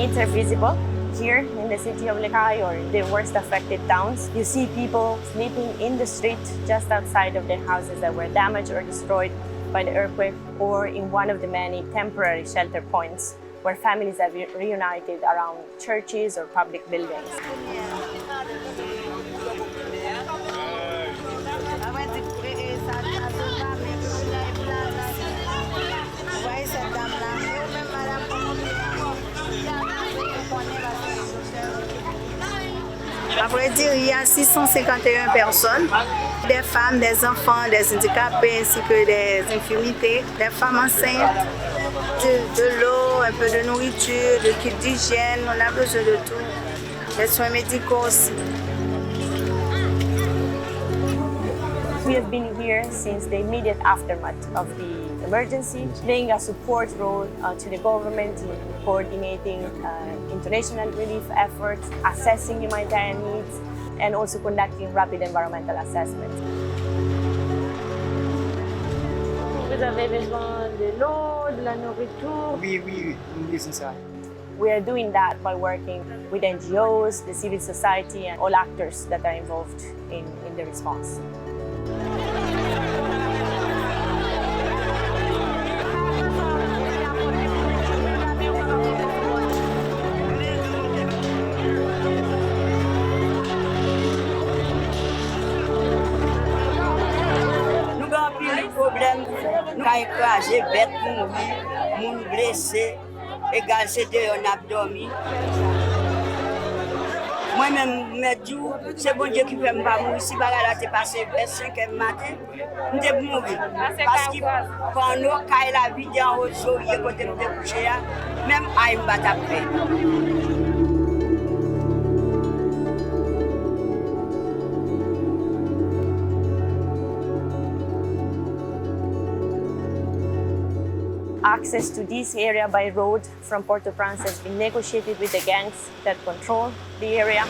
needs are visible here in the city of Lekay or the worst affected towns. You see people sleeping in the street just outside of their houses that were damaged or destroyed by the earthquake, or in one of the many temporary shelter points where families have reunited around churches or public buildings. À vrai dire, il y a 651 personnes, des femmes, des enfants, des handicapés ainsi que des infirmités, des femmes enceintes, de l'eau, un peu de nourriture, de kits d'hygiène, on a besoin de tout, des soins médicaux aussi. We have been here since the immediate aftermath of the emergency, playing a support role to the government in coordinating international relief efforts, assessing humanitarian needs, and also conducting rapid environmental assessments. Vous avez besoin de l'eau, de la nourriture? Oui, c'est ça. We are doing that by working with NGOs, the civil society, and all actors that are involved in the response. Nous avons écrasé bête pour mourir, moun blessé, égal c'était un abdomen. Moi-même, c'est bon Dieu qui ne fait pas mourir. Si je suis passé vers 5h du matin, je vais mourir. Parce que quand nous avons la vie dans le jour, il y a côté de coucher, même à une bataille. Access to this area by road from Port-au-Prince has been negotiated with the gangs that control the area.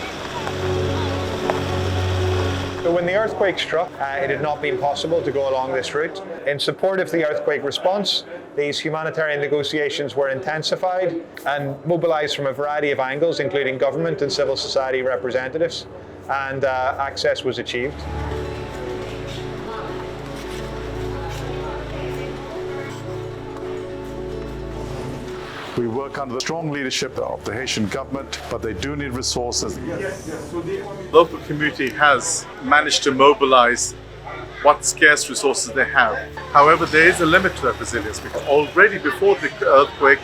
So when the earthquake struck, it had not been possible to go along this route. In support of the earthquake response, these humanitarian negotiations were intensified and mobilized from a variety of angles, including government and civil society representatives, and access was achieved. We work under the strong leadership of the Haitian government, but they do need resources. The local community has managed to mobilize what scarce resources they have. However, there is a limit to that resilience because already before the earthquake,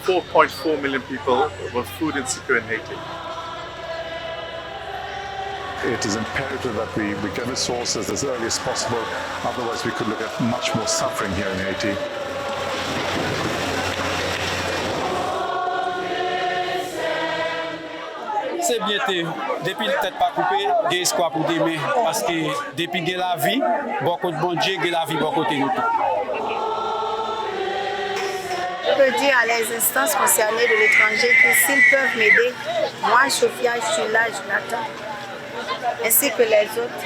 4.4 million people were food insecure in Haiti. It is imperative that we get resources as early as possible, otherwise we could look at much more suffering here in Haiti. C'est bien depuis le tête pas coupé, il y a espoir pour demain parce que depuis qu'il y a la vie, beaucoup de bon Dieu, il y a la vie beaucoup de nous. Je peux dire à les instances concernées de l'étranger que s'ils peuvent m'aider, moi, Sophia, je suis là, je l'attends, ainsi que les autres.